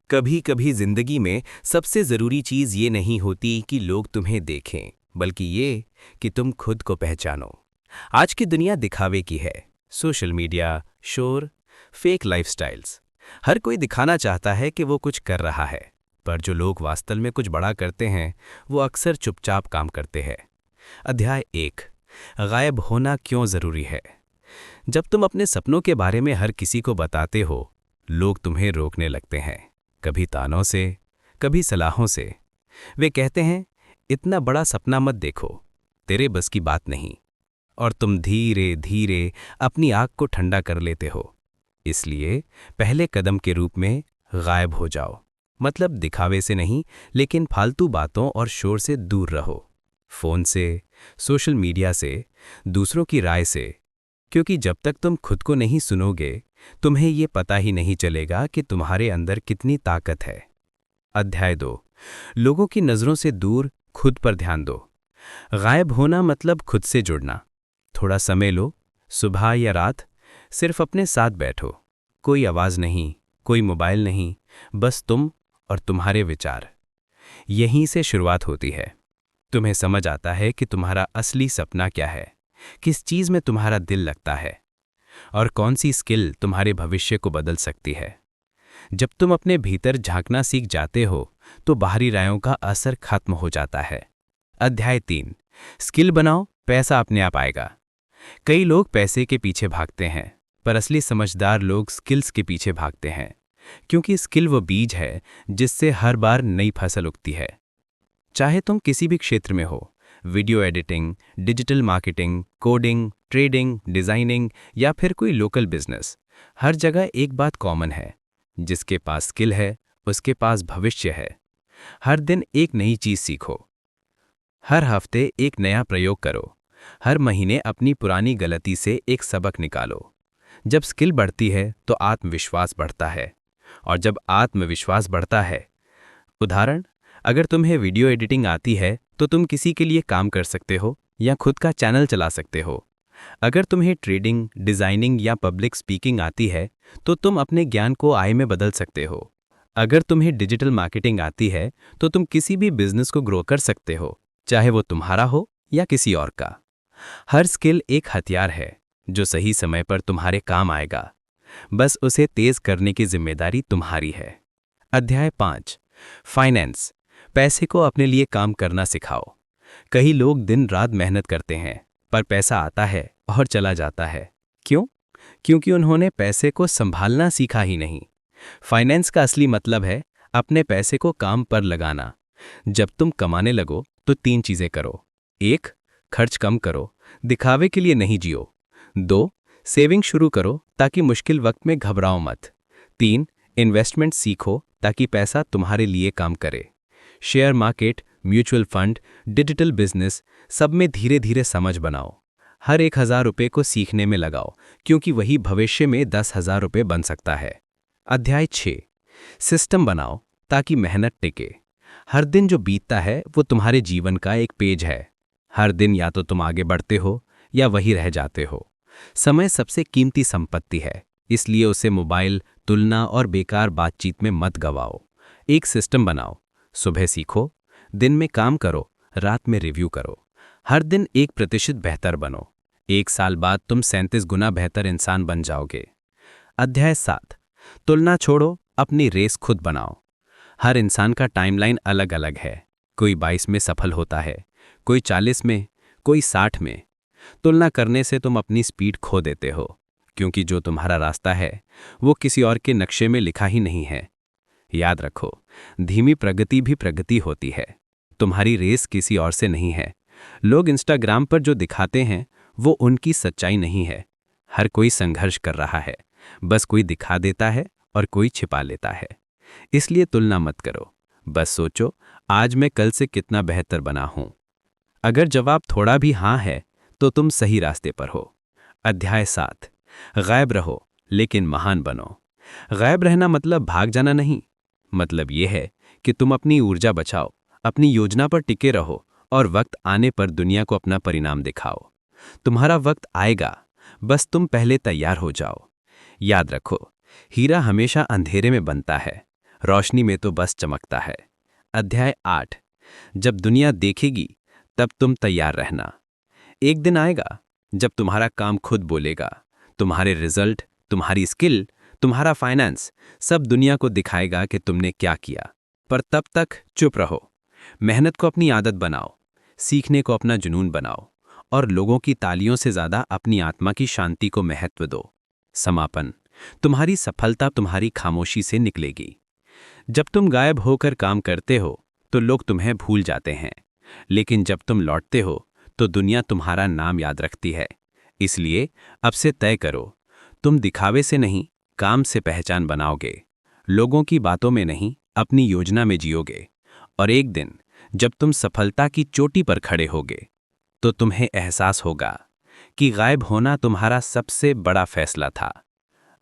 कभी कभी जिंदगी में सबसे जरूरी चीज ये नहीं होती कि लोग तुम्हें देखें, बल्कि ये कि तुम खुद को पहचानो। आज की दुनिया दिखावे की है। सोशल मीडिया, शोर, फेक लाइफस्टाइल्स। हर कोई दिखाना चाहता है कि वो कुछ कर रहा है, पर जो लोग वास्तव में कुछ बड़ा करते हैं वो अक्सर चुपचाप काम करते हैं। अध्याय 1, गायब होना क्यों जरूरी है। जब तुम अपने सपनों के बारे में हर किसी को बताते हो, लोग तुम्हें रोकने लगते हैं, कभी तानों से, कभी सलाहों से। वे कहते हैं, इतना बड़ा सपना मत देखो, तेरे बस की बात नहीं। और तुम धीरे धीरे अपनी आग को ठंडा कर लेते हो। इसलिए पहले कदम के रूप में गायब हो जाओ। मतलब दिखावे से नहीं, लेकिन फालतू बातों और शोर से दूर रहो। फोन से, सोशल मीडिया से, दूसरों की राय से। क्योंकि जब तक तुम खुद को नहीं सुनोगे, तुम्हें ये पता ही नहीं चलेगा कि तुम्हारे अंदर कितनी ताकत है। अध्याय 2, लोगों की नज़रों से दूर, खुद पर ध्यान दो। गायब होना मतलब खुद से जुड़ना। थोड़ा समय लो, सुबह या रात, सिर्फ अपने साथ बैठो। कोई आवाज़ नहीं, कोई मोबाइल नहीं, बस तुम और तुम्हारे विचार। यहीं से शुरुआत होती है। तुम्हें समझ आता है कि तुम्हारा असली सपना क्या है, किस चीज़ में तुम्हारा दिल लगता है, और कौन सी स्किल तुम्हारे भविष्य को बदल सकती है। जब तुम अपने भीतर झांकना सीख जाते हो, तो बाहरी रायों का असर खत्म हो जाता है। अध्याय 3, स्किल बनाओ, पैसा अपने आप आएगा। कई लोग पैसे के पीछे भागते हैं, पर असली समझदार लोग स्किल्स के पीछे भागते हैं, क्योंकि स्किल वो बीज है जिससे हर बार नई फसल उगती है। चाहे तुम किसी भी क्षेत्र में हो, video editing, digital marketing, coding, trading, designing या फिर कोई लोकल बिजनेस, हर जगह एक बात कॉमन है, जिसके पास स्किल है उसके पास भविष्य है। हर दिन एक नई चीज़ सीखो, हर हफ्ते एक नया प्रयोग करो, हर महीने अपनी पुरानी गलती से एक सबक निकालो। जब स्किल बढ़ती है तो आत्मविश्वास बढ़ता है, और जब आत्मविश्वास बढ़ता है, उदाहरण, अगर तुम्हें वीडियो एडिटिंग आती है तो तुम किसी के लिए काम कर सकते हो या खुद का चैनल चला सकते हो। अगर तुम्हें ट्रेडिंग, डिज़ाइनिंग या पब्लिक स्पीकिंग आती है तो तुम अपने ज्ञान को आय में बदल सकते हो। अगर तुम्हें डिजिटल मार्केटिंग आती है तो तुम किसी भी बिजनेस को ग्रो कर सकते हो, चाहे वो तुम्हारा हो या किसी और का। हर स्किल एक हथियार है जो सही समय पर तुम्हारे काम आएगा। बस उसे तेज करने की जिम्मेदारी तुम्हारी है। अध्याय 5, फाइनेंस, पैसे को अपने लिए काम करना सिखाओ। कई लोग दिन रात मेहनत करते हैं, पर पैसा आता है और चला जाता है। क्यों? क्योंकि उन्होंने पैसे को संभालना सीखा ही नहीं। फाइनेंस का असली मतलब है अपने पैसे को काम पर लगाना। जब तुम कमाने लगो तो 3 चीजें करो। 1, खर्च कम करो, दिखावे के लिए नहीं जियो। 2, सेविंग शुरू करो ताकि मुश्किल वक्त में घबराओ मत। 3, इन्वेस्टमेंट सीखो ताकि पैसा तुम्हारे लिए काम करे। Share market, mutual fund, digital business, सब में धीरे धीरे समझ बनाओ। हर 1,000 रुपये को सीखने में लगाओ, क्योंकि वही भविष्य में 10,000 रुपये बन सकता है। अध्याय 6, सिस्टम बनाओ ताकि मेहनत टिके। हर दिन जो बीतता है वो तुम्हारे जीवन का एक पेज है। हर दिन या तो तुम आगे बढ़ते हो या वही रह जाते हो। समय सबसे कीमती संपत्ति है, इसलिए उसे मोबाइल, तुलना और बेकार बातचीत में मत गवाओ। एक सिस्टम बनाओ, सुबह सीखो, दिन में काम करो, रात में रिव्यू करो। हर दिन 1% बेहतर बनो। 1 साल बाद तुम 37 गुना बेहतर इंसान बन जाओगे। अध्याय 7, तुलना छोड़ो, अपनी रेस खुद बनाओ। हर इंसान का टाइमलाइन अलग अलग है। कोई 22 में सफल होता है, कोई 40 में, कोई 60 में। तुलना करने से तुम अपनी स्पीड खो देते हो, क्योंकि जो तुम्हारा रास्ता है वो किसी और के नक्शे में लिखा ही नहीं है। याद रखो, धीमी प्रगति भी प्रगति होती है। तुम्हारी रेस किसी और से नहीं है। लोग इंस्टाग्राम पर जो दिखाते हैं वो उनकी सच्चाई नहीं है। हर कोई संघर्ष कर रहा है, बस कोई दिखा देता है और कोई छिपा लेता है। इसलिए तुलना मत करो, बस सोचो, आज मैं कल से कितना बेहतर बना हूं। अगर जवाब थोड़ा भी हाँ है तो तुम सही रास्ते पर हो। अध्याय 7, गायब रहो लेकिन महान बनो। गायब रहना मतलब भाग जाना नहीं। मतलब यह है कि तुम अपनी ऊर्जा बचाओ, अपनी योजना पर टिके रहो और वक्त आने पर दुनिया को अपना परिणाम दिखाओ। तुम्हारा वक्त आएगा, बस तुम पहले तैयार हो जाओ। याद रखो, हीरा हमेशा अंधेरे में बनता है, रोशनी में तो बस चमकता है। अध्याय 8। जब दुनिया देखेगी तब तुम तैयार रहना। एक दिन आएगा जब तुम्हारा काम खुद बोलेगा। तुम्हारे रिजल्ट, तुम्हारी स्किल, तुम्हारा फाइनेंस सब दुनिया को दिखाएगा कि तुमने क्या किया। पर तब तक चुप रहो। मेहनत को अपनी आदत बनाओ, सीखने को अपना जुनून बनाओ और लोगों की तालियों से ज़्यादा अपनी आत्मा की शांति को महत्व दो। समापन। तुम्हारी सफलता तुम्हारी खामोशी से निकलेगी। जब तुम गायब होकर काम करते हो तो लोग तुम्हें भूल जाते हैं, लेकिन जब तुम लौटते हो तो दुनिया तुम्हारा नाम याद रखती है। इसलिए अब से तय करो, तुम दिखावे से नहीं, काम से पहचान बनाओगे। लोगों की बातों में नहीं, अपनी योजना में जियोगे। और एक दिन जब तुम सफलता की चोटी पर खड़े होगे तो तुम्हें एहसास होगा कि गायब होना तुम्हारा सबसे बड़ा फैसला था।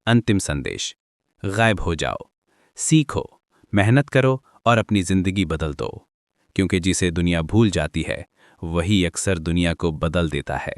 अंतिम संदेश: गायब हो जाओ, सीखो, मेहनत करो और अपनी जिंदगी बदल दो, क्योंकि जिसे दुनिया भूल जाती है वही अक्सर दुनिया को बदल देता है।